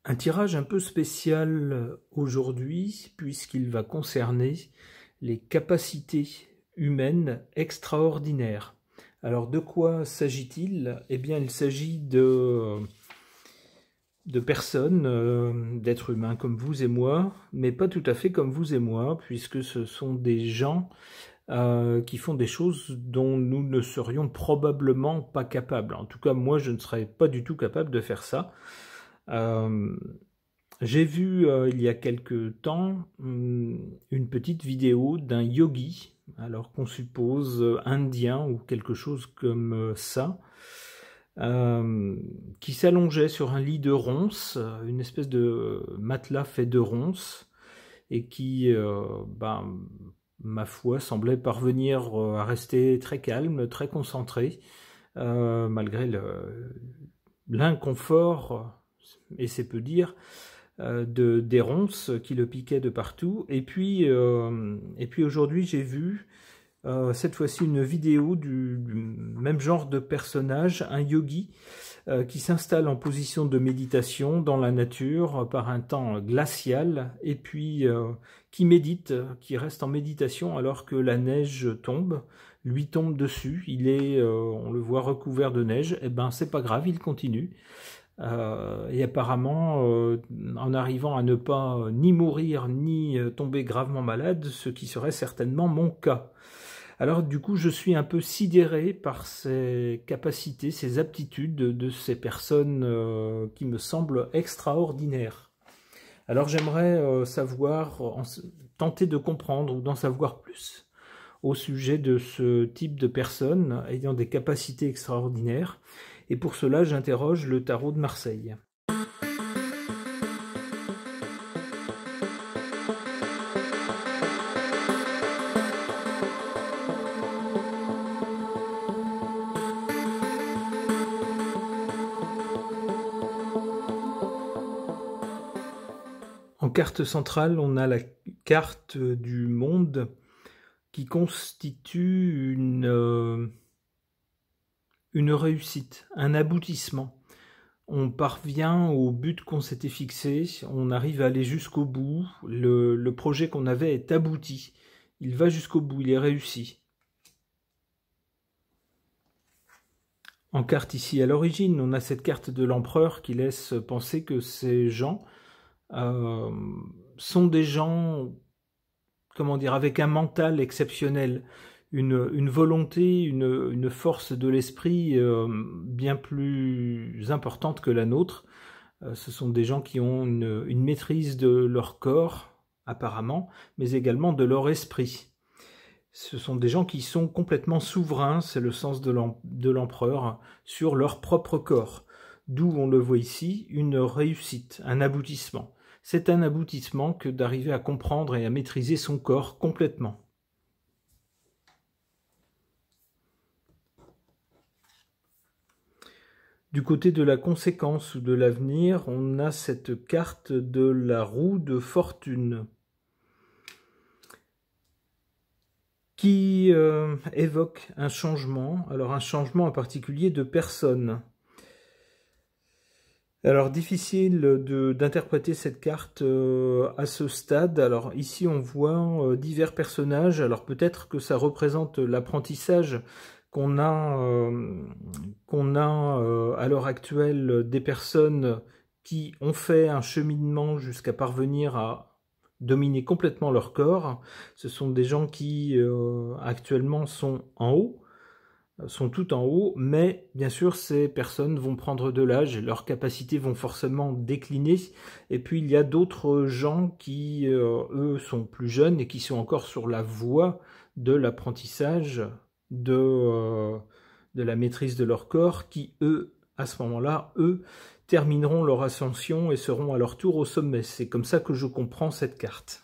Un tirage un peu spécial aujourd'hui, puisqu'il va concerner les capacités humaines extraordinaires. Alors de quoi s'agit-il? Eh bien il s'agit de personnes, d'êtres humains comme vous et moi, mais pas tout à fait comme vous et moi, puisque ce sont des gens qui font des choses dont nous ne serions probablement pas capables. En tout cas, moi, je ne serais pas du tout capable de faire ça. J'ai vu il y a quelque temps une petite vidéo d'un yogi, alors qu'on suppose indien ou quelque chose comme ça, qui s'allongeait sur un lit de ronces, une espèce de matelas fait de ronces, et qui, ma foi, semblait parvenir à rester très calme, très concentré, malgré l'inconfort, et c'est peu dire, des ronces qui le piquaient de partout. Et puis aujourd'hui, j'ai vu cette fois-ci une vidéo du même genre de personnage, un yogi qui s'installe en position de méditation dans la nature par un temps glacial, et puis qui médite, qui reste en méditation alors que la neige tombe, lui tombe dessus, il est, on le voit recouvert de neige, et ben c'est pas grave, il continue. Et apparemment, en arrivant à ne pas ni mourir ni tomber gravement malade, ce qui serait certainement mon cas. Alors du coup, je suis un peu sidéré par ces capacités, ces aptitudes de ces personnes qui me semblent extraordinaires. Alors j'aimerais tenter de comprendre ou d'en savoir plus au sujet de ce type de personnes ayant des capacités extraordinaires. Et pour cela, j'interroge le tarot de Marseille. En carte centrale, on a la carte du monde qui constitue une réussite, un aboutissement. On parvient au but qu'on s'était fixé, on arrive à aller jusqu'au bout, le projet qu'on avait est abouti, il va jusqu'au bout, il est réussi. En carte ici à l'origine, on a cette carte de l'empereur qui laisse penser que ces gens sont des gens, comment dire, avec un mental exceptionnel, une volonté, une force de l'esprit bien plus importante que la nôtre. Ce sont des gens qui ont une maîtrise de leur corps, apparemment, mais également de leur esprit. Ce sont des gens qui sont complètement souverains, c'est le sens de l'empereur, sur leur propre corps. D'où, on le voit ici, une réussite, un aboutissement. C'est un aboutissement que d'arriver à comprendre et à maîtriser son corps complètement. Du côté de la conséquence ou de l'avenir, on a cette carte de la roue de fortune qui évoque un changement, alors un changement en particulier de personne. Alors difficile d'interpréter cette carte à ce stade. Alors ici on voit divers personnages, alors peut-être que ça représente l'apprentissage qu'on a à l'heure actuelle des personnes qui ont fait un cheminement jusqu'à parvenir à dominer complètement leur corps. Ce sont des gens qui actuellement sont en haut, sont tout en haut, mais bien sûr ces personnes vont prendre de l'âge, leurs capacités vont forcément décliner, et puis il y a d'autres gens qui, eux, sont plus jeunes et qui sont encore sur la voie de l'apprentissage, de la maîtrise de leur corps, qui, eux, à ce moment-là, eux, termineront leur ascension et seront à leur tour au sommet. C'est comme ça que je comprends cette carte.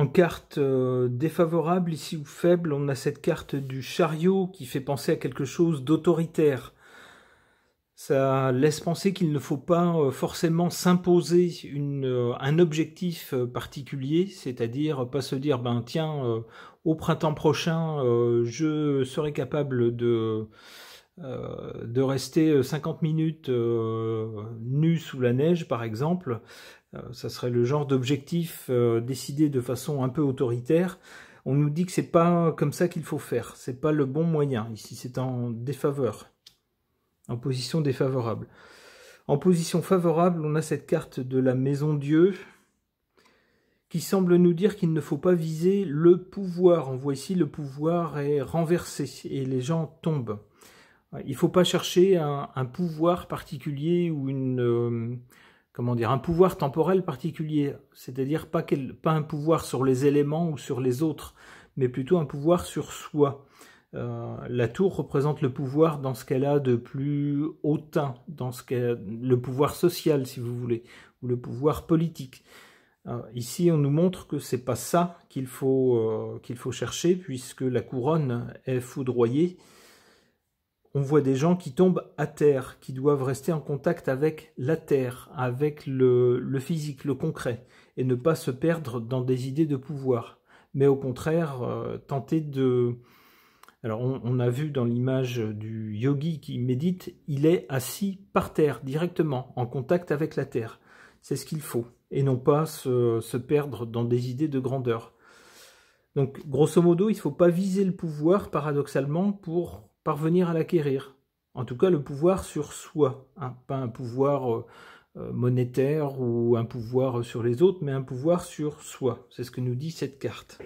En carte défavorable, ici ou faible, on a cette carte du chariot qui fait penser à quelque chose d'autoritaire. Ça laisse penser qu'il ne faut pas forcément s'imposer un objectif particulier, c'est-à-dire pas se dire, ben tiens, au printemps prochain, je serai capable de rester 50 minutes nu sous la neige, par exemple. Ça serait le genre d'objectif décidé de façon un peu autoritaire. On nous dit que c'est pas comme ça qu'il faut faire, c'est pas le bon moyen. Ici, c'est en défaveur. En position défavorable. En position favorable, on a cette carte de la Maison Dieu qui semble nous dire qu'il ne faut pas viser le pouvoir. On voit ici le pouvoir est renversé et les gens tombent. Il ne faut pas chercher un pouvoir particulier ou un pouvoir temporel particulier. C'est-à-dire pas un pouvoir sur les éléments ou sur les autres, mais plutôt un pouvoir sur soi. La tour représente le pouvoir dans ce qu'elle a de plus hautain, dans le pouvoir social, si vous voulez, ou le pouvoir politique. Ici, on nous montre que c'est pas ça qu'il faut chercher, puisque la couronne est foudroyée. On voit des gens qui tombent à terre, qui doivent rester en contact avec la terre, avec le physique, le concret, et ne pas se perdre dans des idées de pouvoir, mais au contraire, tenter de... Alors, on a vu dans l'image du yogi qui médite, il est assis par terre, directement, en contact avec la terre. C'est ce qu'il faut, et non pas se perdre dans des idées de grandeur. Donc, grosso modo, il ne faut pas viser le pouvoir, paradoxalement, pour parvenir à l'acquérir. En tout cas, le pouvoir sur soi, hein, pas un pouvoir monétaire ou un pouvoir sur les autres, mais un pouvoir sur soi. C'est ce que nous dit cette carte.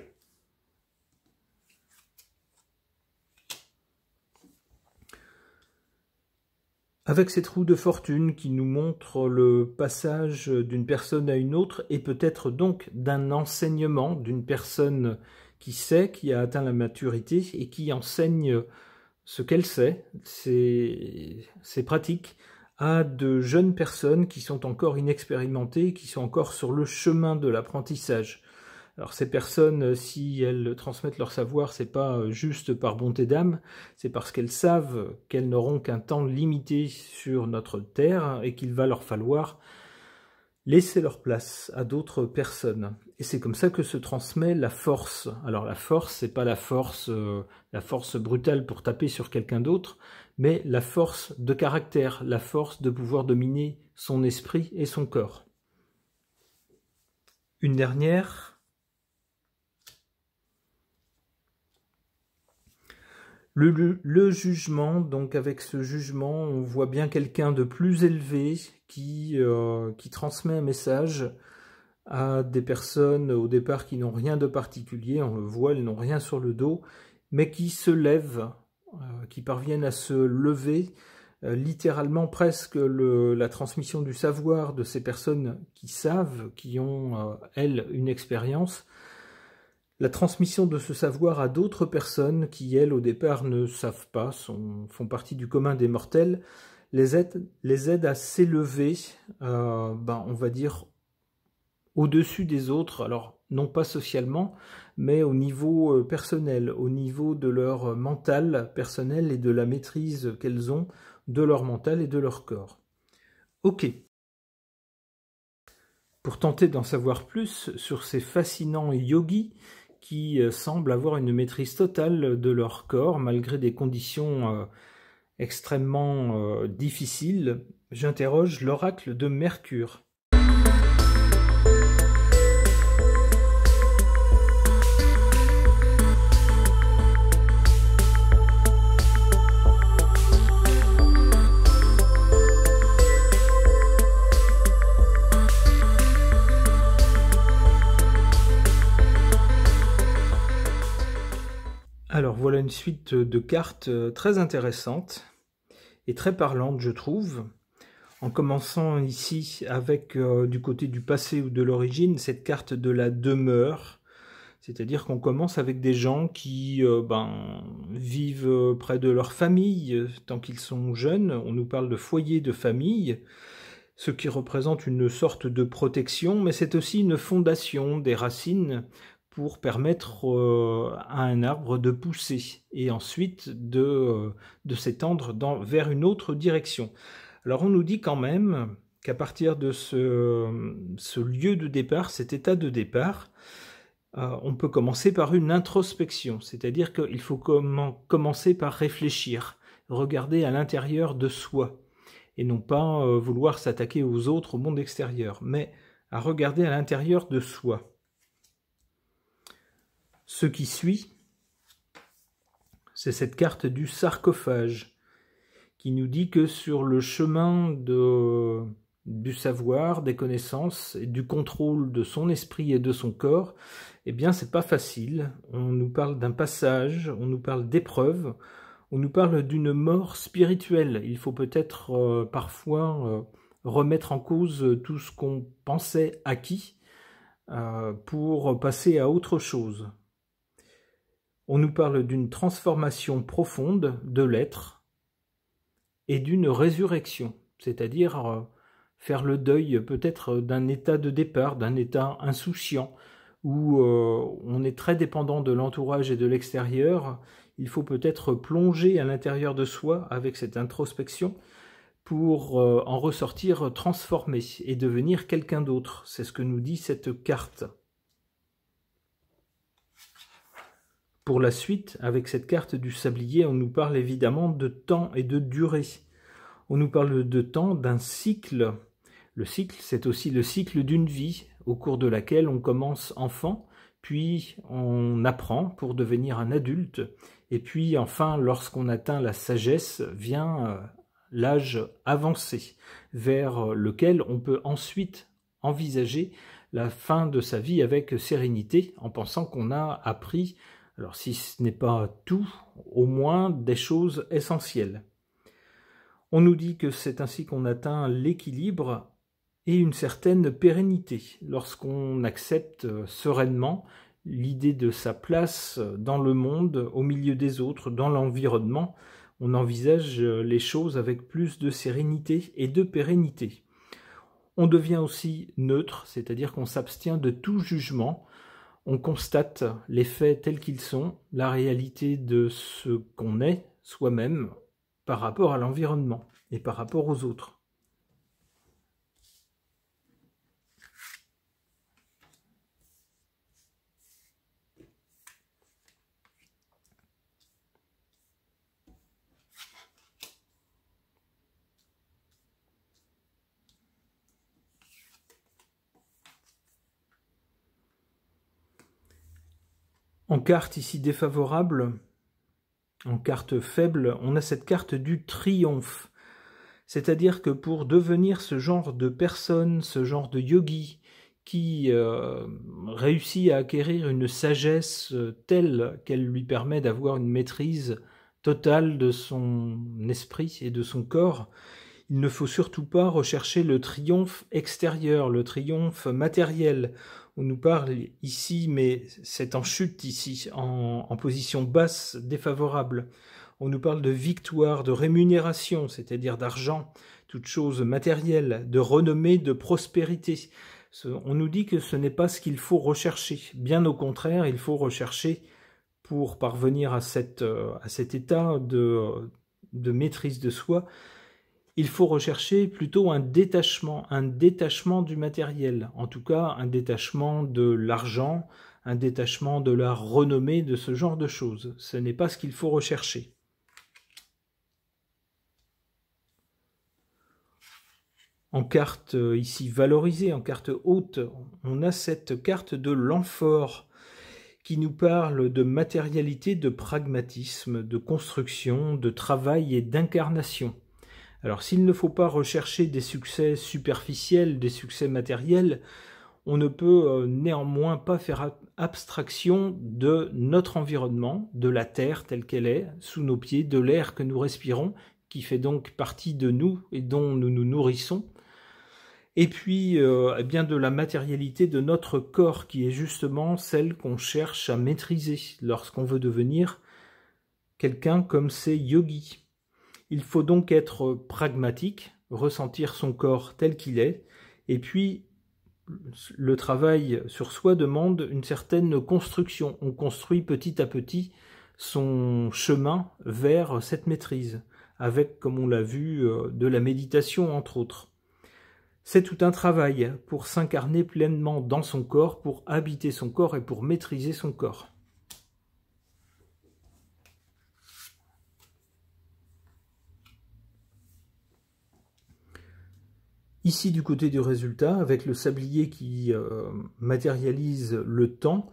Avec cette roue de fortune qui nous montre le passage d'une personne à une autre et peut-être donc d'un enseignement d'une personne qui sait, qui a atteint la maturité et qui enseigne ce qu'elle sait, c'est pratique, à de jeunes personnes qui sont encore inexpérimentées, qui sont encore sur le chemin de l'apprentissage. Alors ces personnes, si elles transmettent leur savoir, c'est pas juste par bonté d'âme, c'est parce qu'elles savent qu'elles n'auront qu'un temps limité sur notre terre et qu'il va leur falloir laisser leur place à d'autres personnes. Et c'est comme ça que se transmet la force. Alors la force, c'est pas la force brutale pour taper sur quelqu'un d'autre, mais la force de caractère, la force de pouvoir dominer son esprit et son corps. Une dernière. Le jugement, donc avec ce jugement, on voit bien quelqu'un de plus élevé qui transmet un message à des personnes au départ qui n'ont rien de particulier, on le voit, elles n'ont rien sur le dos, mais qui se lèvent, qui parviennent à se lever, littéralement presque la transmission du savoir de ces personnes qui savent, qui ont, elles, une expérience, la transmission de ce savoir à d'autres personnes qui, elles, au départ, ne savent pas, font partie du commun des mortels, les aident à s'élever, on va dire, au-dessus des autres, alors non pas socialement, mais au niveau personnel, au niveau de leur mental personnel et de la maîtrise qu'elles ont de leur mental et de leur corps. Ok. Pour tenter d'en savoir plus sur ces fascinants yogis, qui semblent avoir une maîtrise totale de leur corps, malgré des conditions extrêmement difficiles, j'interroge l'oracle de Mercure. Alors voilà une suite de cartes très intéressantes et très parlantes, je trouve. En commençant ici avec du côté du passé ou de l'origine, cette carte de la demeure. C'est-à-dire qu'on commence avec des gens qui vivent près de leur famille tant qu'ils sont jeunes. On nous parle de foyer de famille, ce qui représente une sorte de protection, mais c'est aussi une fondation, des racines, pour permettre à un arbre de pousser et ensuite de s'étendre vers une autre direction. Alors on nous dit quand même qu'à partir de ce lieu de départ, cet état de départ, on peut commencer par une introspection, c'est-à-dire qu'il faut commencer par réfléchir, regarder à l'intérieur de soi, et non pas vouloir s'attaquer aux autres, au monde extérieur, mais à regarder à l'intérieur de soi. Ce qui suit, c'est cette carte du sarcophage, qui nous dit que sur le chemin du savoir, des connaissances et du contrôle de son esprit et de son corps, eh bien c'est pas facile. On nous parle d'un passage, on nous parle d'épreuves, on nous parle d'une mort spirituelle. Il faut peut-être parfois remettre en cause tout ce qu'on pensait acquis pour passer à autre chose. On nous parle d'une transformation profonde de l'être et d'une résurrection, c'est-à-dire faire le deuil peut-être d'un état de départ, d'un état insouciant, où on est très dépendant de l'entourage et de l'extérieur. Il faut peut-être plonger à l'intérieur de soi avec cette introspection pour en ressortir transformé et devenir quelqu'un d'autre. C'est ce que nous dit cette carte. Pour la suite, avec cette carte du sablier, on nous parle évidemment de temps et de durée. On nous parle de temps, d'un cycle. Le cycle, c'est aussi le cycle d'une vie, au cours de laquelle on commence enfant, puis on apprend pour devenir un adulte, et puis enfin, lorsqu'on atteint la sagesse, vient l'âge avancé, vers lequel on peut ensuite envisager la fin de sa vie avec sérénité, en pensant qu'on a appris, alors si ce n'est pas tout, au moins des choses essentielles. On nous dit que c'est ainsi qu'on atteint l'équilibre et une certaine pérennité, lorsqu'on accepte sereinement l'idée de sa place dans le monde, au milieu des autres, dans l'environnement. On envisage les choses avec plus de sérénité et de pérennité. On devient aussi neutre, c'est-à-dire qu'on s'abstient de tout jugement. On constate les faits tels qu'ils sont, la réalité de ce qu'on est soi-même par rapport à l'environnement et par rapport aux autres. En carte ici défavorable, en carte faible, on a cette carte du triomphe. C'est-à-dire que pour devenir ce genre de personne, ce genre de yogi qui réussit à acquérir une sagesse telle qu'elle lui permet d'avoir une maîtrise totale de son esprit et de son corps, il ne faut surtout pas rechercher le triomphe extérieur, le triomphe matériel. On nous parle ici, mais c'est en chute ici, en position basse, défavorable. On nous parle de victoire, de rémunération, c'est-à-dire d'argent, toute chose matérielle, de renommée, de prospérité. On nous dit que ce n'est pas ce qu'il faut rechercher. Bien au contraire, il faut rechercher, pour parvenir à cet état de maîtrise de soi, il faut rechercher plutôt un détachement du matériel, en tout cas un détachement de l'argent, un détachement de la renommée, de ce genre de choses. Ce n'est pas ce qu'il faut rechercher. En carte ici valorisée, en carte haute, on a cette carte de l'amphore qui nous parle de matérialité, de pragmatisme, de construction, de travail et d'incarnation. Alors s'il ne faut pas rechercher des succès superficiels, des succès matériels, on ne peut néanmoins pas faire abstraction de notre environnement, de la terre telle qu'elle est, sous nos pieds, de l'air que nous respirons, qui fait donc partie de nous et dont nous nous nourrissons, et puis eh bien de la matérialité de notre corps, qui est justement celle qu'on cherche à maîtriser lorsqu'on veut devenir quelqu'un comme ces yogis. Il faut donc être pragmatique, ressentir son corps tel qu'il est, et puis le travail sur soi demande une certaine construction. On construit petit à petit son chemin vers cette maîtrise, avec, comme on l'a vu, de la méditation entre autres. C'est tout un travail pour s'incarner pleinement dans son corps, pour habiter son corps et pour maîtriser son corps. Ici, du côté du résultat, avec le sablier qui matérialise le temps,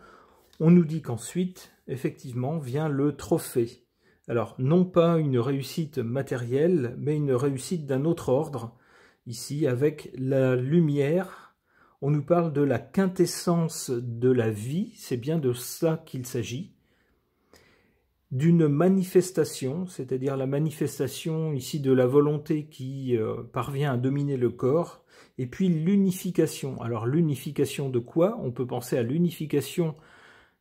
on nous dit qu'ensuite, effectivement, vient le trophée. Alors, non pas une réussite matérielle, mais une réussite d'un autre ordre. Ici, avec la lumière, on nous parle de la quintessence de la vie, c'est bien de ça qu'il s'agit. D'une manifestation, c'est-à-dire la manifestation ici de la volonté qui parvient à dominer le corps, et puis l'unification. Alors l'unification de quoi? On peut penser à l'unification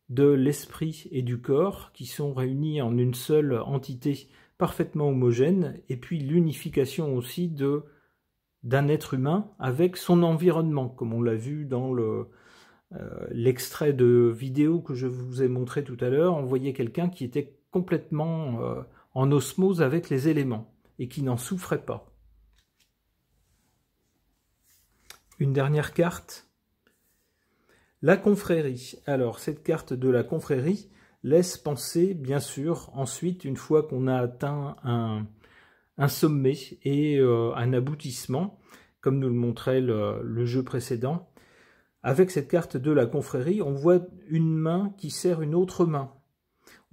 de l'esprit et du corps, qui sont réunis en une seule entité parfaitement homogène, et puis l'unification aussi d'un être humain avec son environnement, comme on l'a vu dans l'extrait de vidéo que je vous ai montré tout à l'heure. On voyait quelqu'un qui était complètement en osmose avec les éléments et qui n'en souffrait pas. Une dernière carte, la confrérie. Alors cette carte de la confrérie laisse penser, bien sûr, ensuite, une fois qu'on a atteint un sommet et un aboutissement, comme nous le montrait le jeu précédent, avec cette carte de la confrérie, on voit une main qui sert une autre main.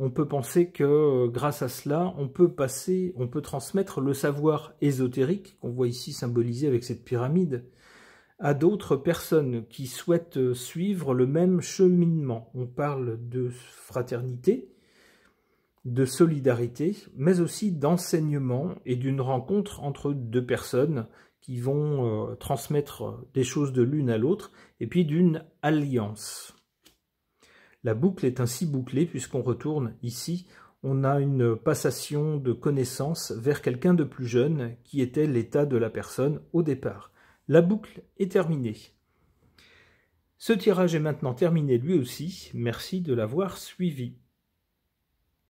On peut penser que grâce à cela, on peut transmettre le savoir ésotérique, qu'on voit ici symbolisé avec cette pyramide, à d'autres personnes qui souhaitent suivre le même cheminement. On parle de fraternité, de solidarité, mais aussi d'enseignement et d'une rencontre entre deux personnes qui vont transmettre des choses de l'une à l'autre, et puis d'une alliance. La boucle est ainsi bouclée puisqu'on retourne ici, on a une passation de connaissances vers quelqu'un de plus jeune qui était l'état de la personne au départ. La boucle est terminée. Ce tirage est maintenant terminé lui aussi, merci de l'avoir suivi.